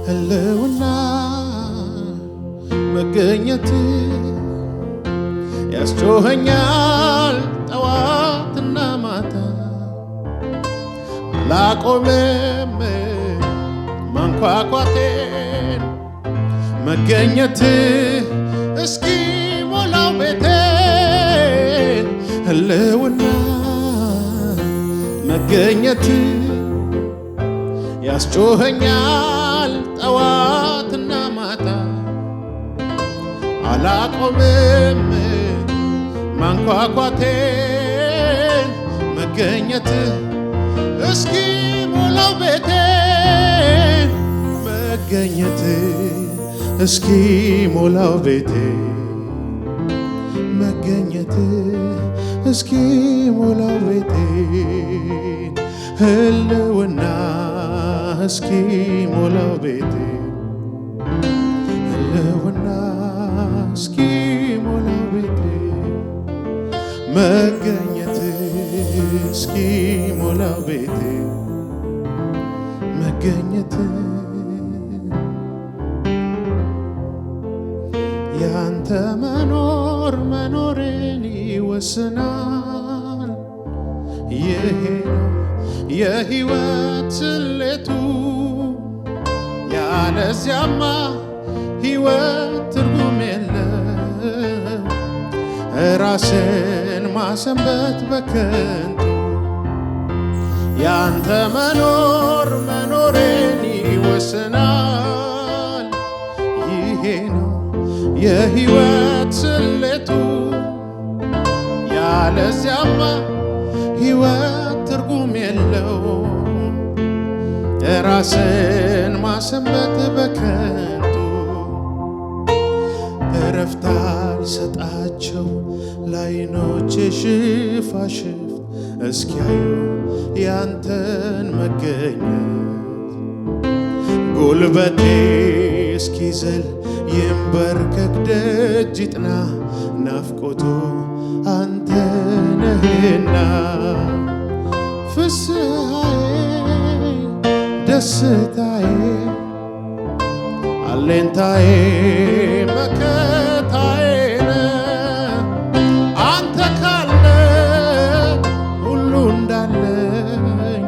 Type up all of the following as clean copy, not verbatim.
ህልውና መገኘት ያስጮኸኛል ጠዋትና ማታ አላቆምም ማንኳኳቴን መገኘት እስኪ ሞላው ቤቴን ህልውና መገኘት ያስጮኸኛል ጠዋትና ማታ አላቆምም ማንኳኳቴን መገኘት እስኪ ሞላው ቤቴን መገኘት እስኪ ሞላው ቤቴን መገኘት እስኪ ሞላው ቤቴን ህልውና እስኪ ሞላው ቤቴን ህልውና እስኪ ሞላው ቤቴን መገኘት እስኪ ሞላው ቤቴን መገኘት ያንተ መኖር መኖሬን ይወስናል። ይሄ ነው የህይወት ስሌቱ ያለዚያማ ህይወት ትርጉም የለም። ራስን ማሰንበት በከንቱ ያንተ መኖር መኖሬን ይወስናል። ይሄ ነው የህይወት ስሌቱ ያለዚያማ ህይወት ትርጉም የለው። ራስን ማሰንበት በከንቱ እረፍት አልሰጣቸው ለዓይኖቼ ሽፋሽፍት እስኪያዩ ያንተን መገኘት ጉልበቴ እስኪዘል ይንበርከክ ደጅ ይጥና ናፍቆቱ አንተ ነህና ፍስሐዬ ደስታዬ አለኝታዬ መከታዬ ነህ። አንተ ካለ ሁሉ እንዳለኝ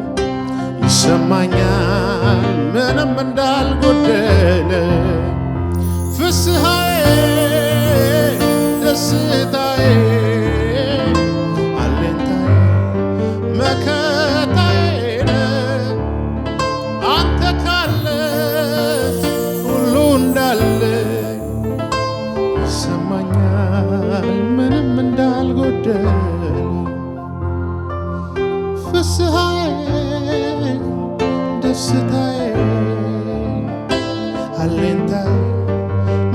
ይሰማኛል ምንም እንዳልጎደለ ፍስሐዬ ደስታዬ አለኝታዬ መከታዬ ነህ። አንተ ካለ ሁሉ እንዳለኝ ይሰማኛል ምንም እንዳልጎደለ ፍስሐዬ ደስታዬ አለኝታዬ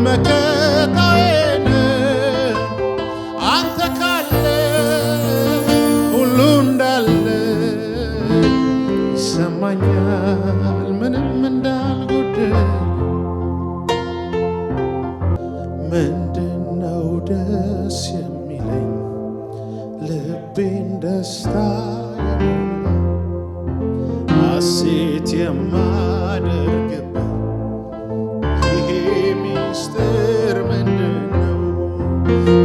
መከታዬ ነህ። አንተ ካለ ሁሉ እንዳለ ይሰማኛል ምንም እንዳልጎደለ ምንድነው ደስ የሚለኝ ልቤን ደስታ ሐሴት የማደርግበት ይሄ ሚስጥር ምንድነው?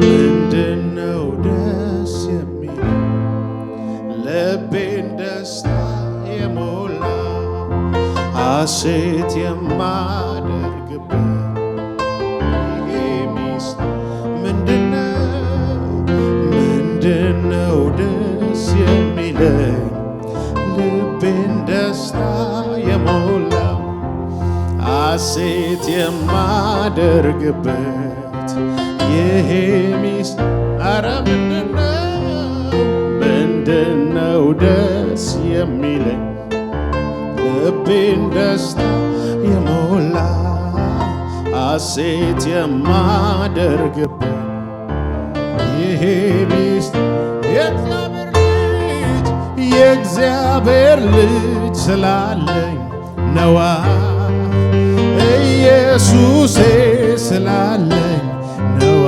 ምንድነው ደስ የሚለኝ ልቤን ደስታ የሞላ ሐሴት የማደርግበት ይሄ ሚስጥር ምንድነው? ምንድነው ደስ የሚለኝ ልቤን ደስታ የሞላው ሐሴት የማደርግበት ይሄ ሚስጥር ኧረ ምንድነው ደስ የሚለኝ ልቤን ደስታ የሞላ ሐሴት የማደርግበት ይሄ ሚስጥር የእግዚአብሔር ልጅ ስላለኝ ነዋ ኢየሱሴ ስላለኝ ነዋ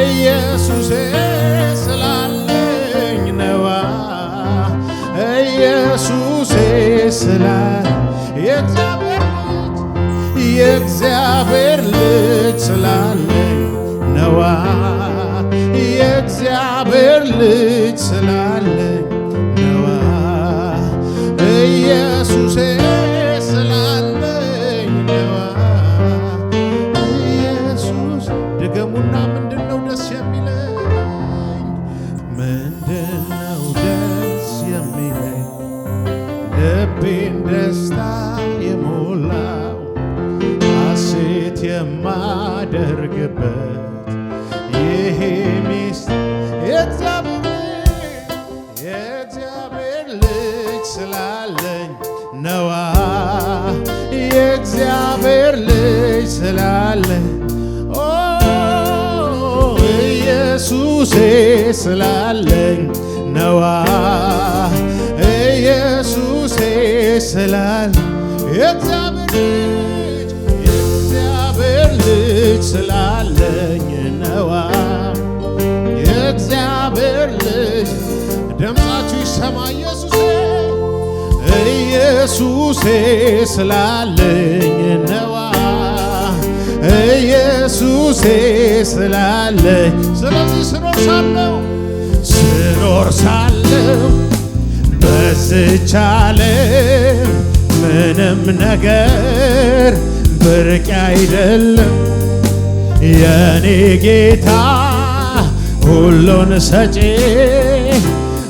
ኢየሱሴ ስላለኝ ነዋ ኢየሱሴ ስላለኝ የእግዚአብሔር የእግዚአብሔር ልጅ ስላለኝ ነዋ የእግዚአብሔር ልጅ ስላለኝ ነዋ ኢየሱሴ ስላለኝ ነዋ ኢየሱስ ድገሙና ምንድነው ደስ የሚለኝ ምንድነው ደስ የሚለኝ ልቤን ደስታ የሞላው ሐሴት የማደርግበት ይሄ የእግዚአብሔር ልጅ ስላለኝ ነዋ የእግዚአብሔር ልጅ ስላለኝ ኢየሱሴ ስላለኝ ነዋ ኢየሱሴ ስላለኝ የእግዚአብሔር ልጅ ስላለኝ ነዋ የእግዚአብሔር ልጅ ድምፃችሁ ይሰማ ኢየሱሴ ስላለኝ ነዋ ኢየሱሴ ስላለኝ ስለዚህ ስኖር ሳለሁ በዚች ዓለም ምንም ነገር ብርቅ አይደለም የኔ ጌታ ሁሉን ሰጪ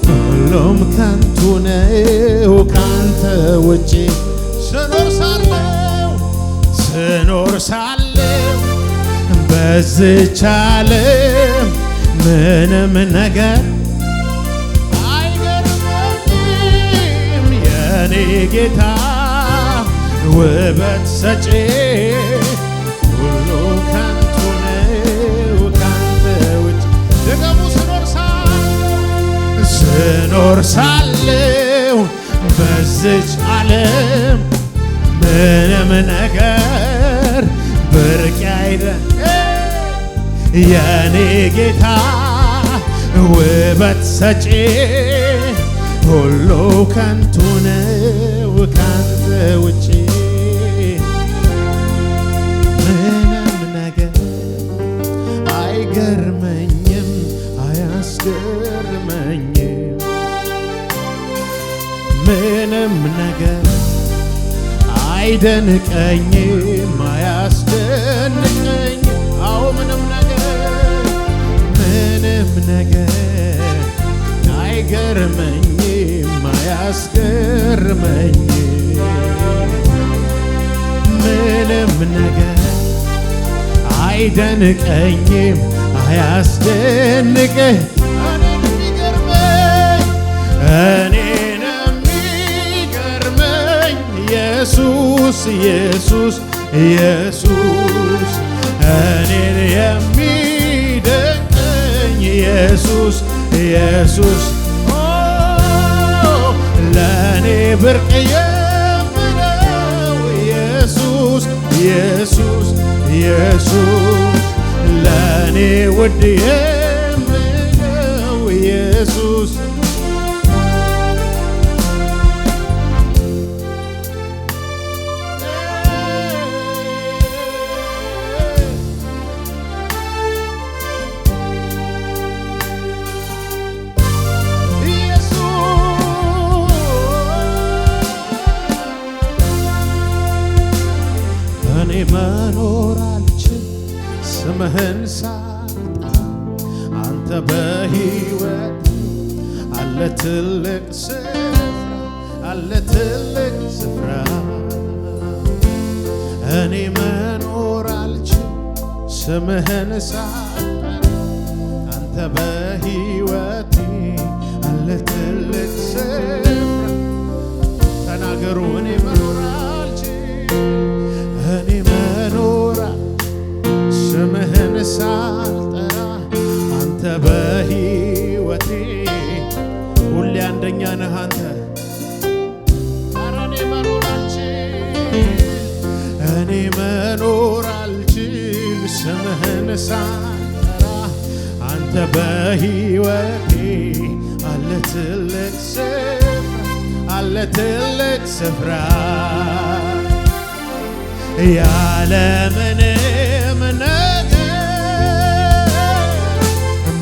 ሁሉም ከንቱ ነው ካንተ ውጪ ስኖር ሳለሁ በዚች ዓለም ምንም ነገር አይገርመኝም የኔ ጌታ ውበት ሰጪ ሁሉ ከንቱ ነው ካንተ ውጪ ደግሞ ስኖር ሳለሁ በዚች ዓለም ምንም ነገር ብርቅ አይደለም የኔ ጌታ ውበት ሰጪ ሁሉ ከንቱ ነው ካንተ ውጪ ምንም ነገር አይገርመኝም አያስገርመኝም ምንም ነገር አይደንቀኝም አያስደንቀኝም አዎ ምንም ነገር አይገርመኝም አያስገርመኝም ምንም ነገር አይደንቀኝም አያስደንቀኝ እኔን የሚገርመኝ ኢየሱስ እኔን የሚደንቀኝ ኢየሱስ ለእኔ ብርቅ የምለው ኢየሱስ ለእኔ ውድ የምለው ኢየሱስ እኔ መኖር አልችል ስምህን ሳጣ አንተ በሕይወት አለ ትልቅ ስፍራ እኔ መኖር አልችል ስምህን ሳጣ አንተ በሕይወቴ አለ ትልቅ ስፍራ ተናገሩ እኔ መኖር ስምህን ሳልጠራ አንተ በሕይወቴ ሁሌ አንደኛ ነህ አንተ እኔ መኖር አልችል ስምህን ሳልጠራ አንተ በሕይወቴ አለ ትልቅ ስፍራ ያለምንም ነገር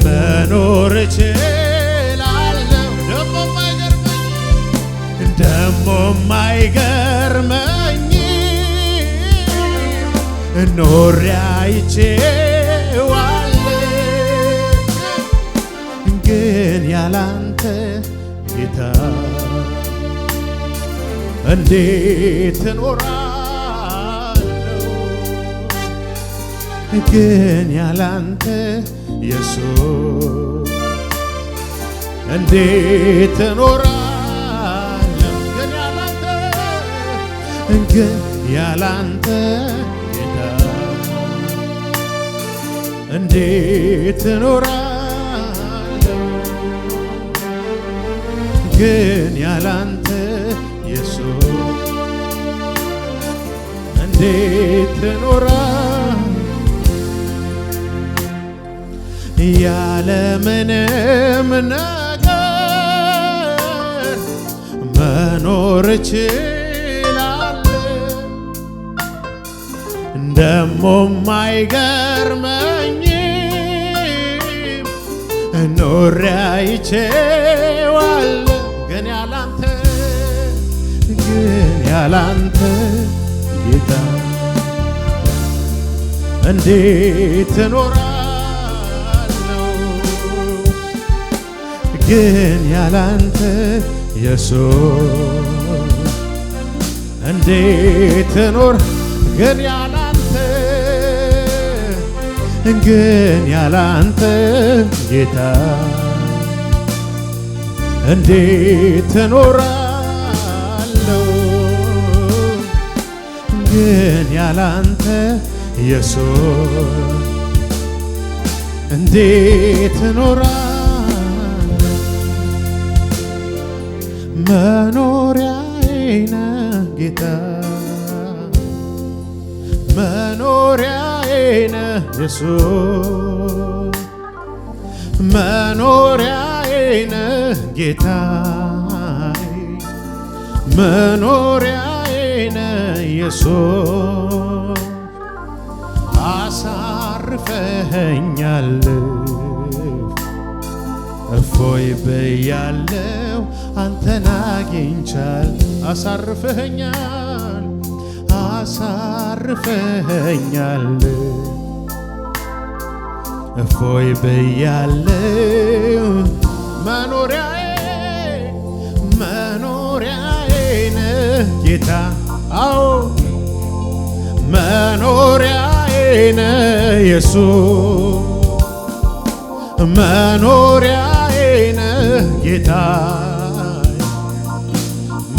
መኖር እችላለሁ። ደሞ ማይገርመኝ ኖሬ አይቼዋለሁ። ግን ያላንተ ጌታ እንዴት እኖራለሁ? ግን ያላንተ ኢየሱስ እንዴት እኖራለሁ? ግን ያላንተ ጌታ እንዴት እኖራለሁ? ግን ያላንተ ኢየሱስ እንዴት እኖራለሁ? ያለምንም ነገር መኖር እችላለሁ። ደሞ አይገርመኝም ኖሬ አይቼዋለሁ። ግን ያላንተ ጌታ እንዴት እኖራለሁ? ግን ያላንተ ኢየሱስ እንዴት እኖር? ግን ያላንተ ጌታ እንዴት እኖራለሁ? ግን ያላንተ ኢየሱስ እንዴት እኖራለሁ? መኖሪያዬ ነህ ጌታ መኖሪያዬ ነህ ኢየሱስ መኖሪያዬ ነህ ጌታ መኖሪያዬ ነህ ኢየሱስ አሳርፈኸኛል እፎይ ብያለሁ አንተን አግኝቻለሁ አሳርፈኸኛል እፎይ ብያለሁ መኖሪያዬ ነህ ጌታ አዎ መኖሪያዬ ነህ ኢየሱስ መኖሪያዬ ነህ ጌታ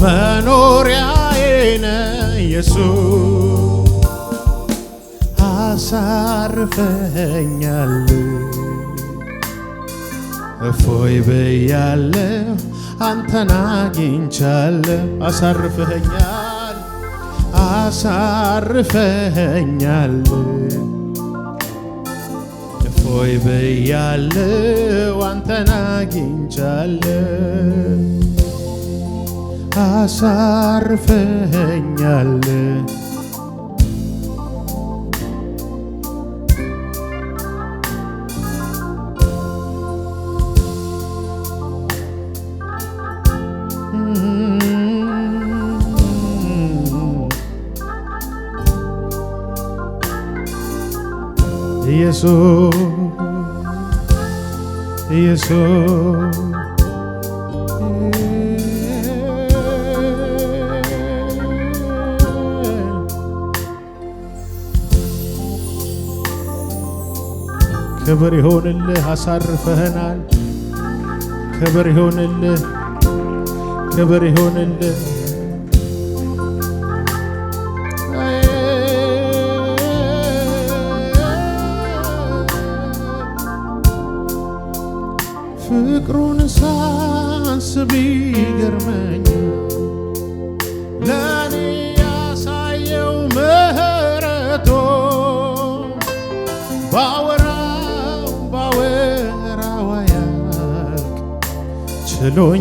መኖሪያዬ ነህ ኢየሱስ አሳርፈኸኛል እፎይ ብያለሁ አንተን አግኝቻለሁ አሳርፈኸኛል እፎይ ብያለሁ አንተን አግኝቻለሁ አሳርፈኸኛል ኢየሱስ ክብር ይሆንልህ አሳርፈኸናል ክብር ይሆንልህ ፍቅሩን ሳስብ ይገርመኛል ለኔ ያሳየው ምሕረቱ ባወራው አያልቅ ችሎኛለሁኝ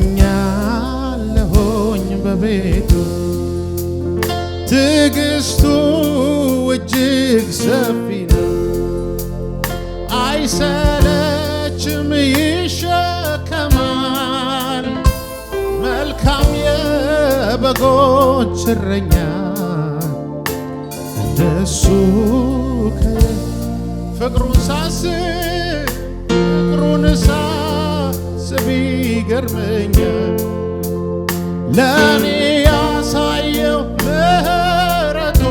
በቤቱ ትዕግስቱ እጅግ ሰፊ ነው፣ አይሰለችም ይሸከማል። መልካም የበጎች እረኛ እንደሱ ፍቅሩን ሳስብ ይገርመኛል። ለእኔ ያሳየው ምሕረቱን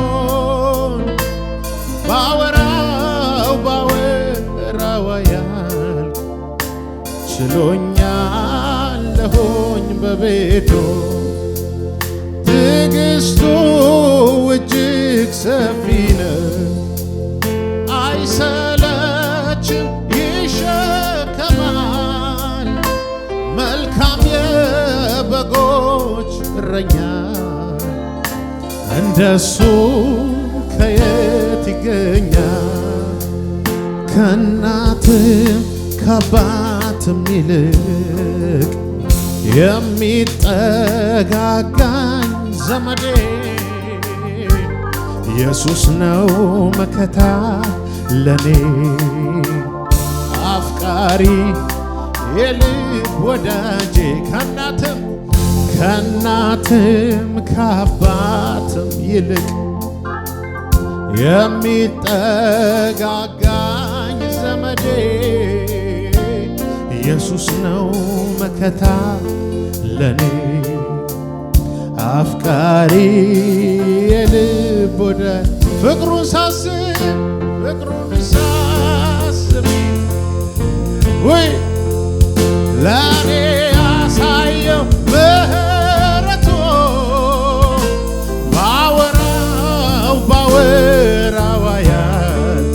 ባወራው ያህል ችሎኛለሁኝ በቤቱ። ትዕግስቱ እጅግ ሰፊ ነው፣ አይሰለችም ይሸከማል። መልካም የበጎች እረኛ እንደሱ ከየት ይገኛል? ከእናትም ከአባትም ይልቅ የሚጠጋጋኝ ዘመዴ ኢየሱስ ነው መከታ ለኔ። አፍቃሪ የልብ ወዳጄ ከእናትም ከአባትም ይልቅ የሚጠጋጋኝ ዘመዴ ኢየሱስ ነው መከታ ለኔ። አፍቃሪ የልብ ወዳጄ ፍቅሩን ሳስብ ወይ ለኔ ያሳየው ምሕረቱ ባወራው ያህል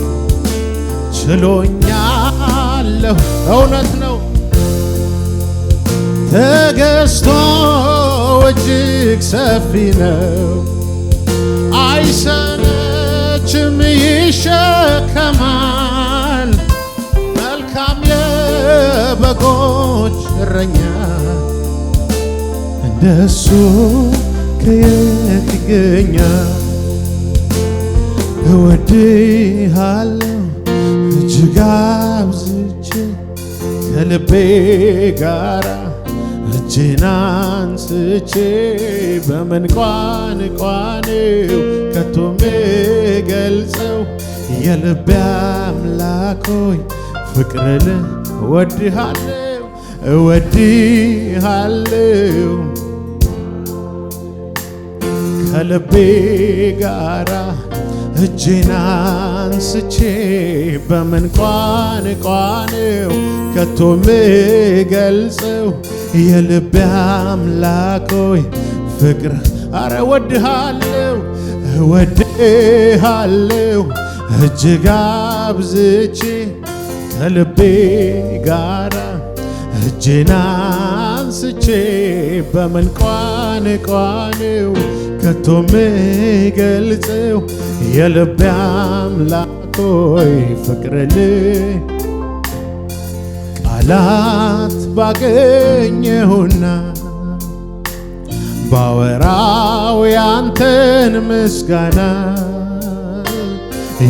ችሎኛለሁ። እውነት ነው ትዕግስቱ እጅግ ሰፊ ነው፣ አይሰለችም ይሸከማል። መልካም የበጎች እረኛ እንደሱ ከየት ይገኛል? እወድሃለሁ እጅግ አብዝቼ ከልቤ ጋራ እጄን አንስቼ በምን ቋንቋ ነው ከቶ ምገልጸው? የልቤ አምላክ ሆይ ፍቅርን እወድሃለሁ ከልቤ ጋራ እጄን አንስቼ በምን ቋንቋ ነው ከቶ ምገልጸው? የልቤ አምላክ ሆይ ፍቅር አረ እወድሃለሁ እጅግ አብዝቼ ከልቤ ጋራ እጄን አንስቼ በምን ቋንቋ ነው ከቶ ምገልጸው? የልቤ አምላክ ሆይ ፍቅርን ቃላት ባገኘሁና ባወራው ያንተን ምስጋና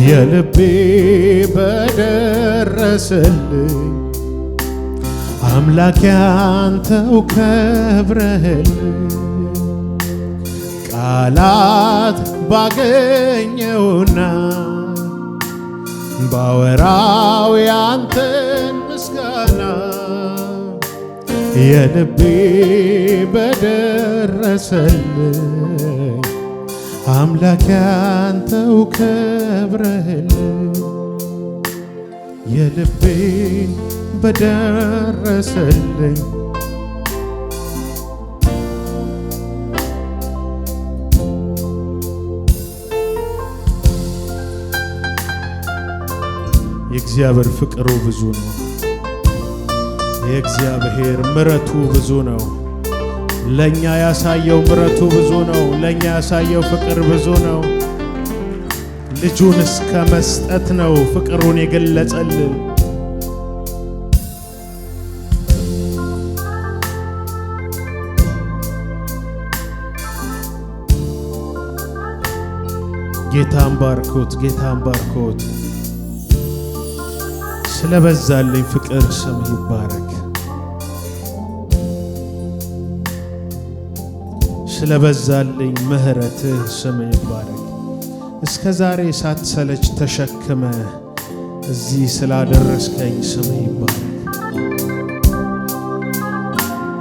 የልቤ በደረሰልኝ አምላክ ያንተው ከብረህልኝ። ቃላት ባገኘውና ባወራው ያንተን ምስጋና የልቤ በደረሰልኝ አምላክ ያንተው ከብረህልኝ። የልቤ በደረሰልኝ የእግዚአብሔር ፍቅሩ ብዙ ነው። የእግዚአብሔር ምሕረቱ ብዙ ነው። ለኛ ያሳየው ምሕረቱ ብዙ ነው። ለኛ ያሳየው ፍቅር ብዙ ነው። ልጁን እስከ መስጠት ነው ፍቅሩን የገለጸልን። ጌታን ባርኮት ጌታን ባርኮት። ስለበዛልኝ ፍቅር ስም ይባረክ። ስለበዛልኝ ምህረትህ ስም ይባረክ። እስከ ዛሬ ሳትሰለች ተሸክመ እዚህ ስላደረስከኝ ስም ይባረክ።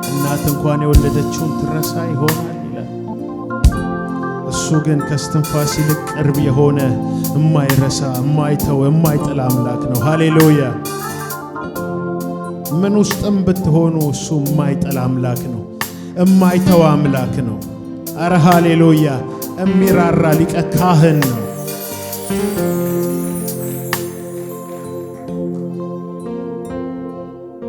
እናት እንኳን የወለደችውን ትረሳ ይሆናል ይላል። እሱ ግን ከስትንፋስ ይልቅ ቅርብ የሆነ የማይረሳ የማይተው የማይጥል አምላክ ነው። ሃሌሉያ። ምን ውስጥም ብትሆኑ እሱ የማይጥል አምላክ ነው፣ የማይተው አምላክ ነው። አረ ሃሌሉያ። የሚራራ ሊቀ ካህን ነው።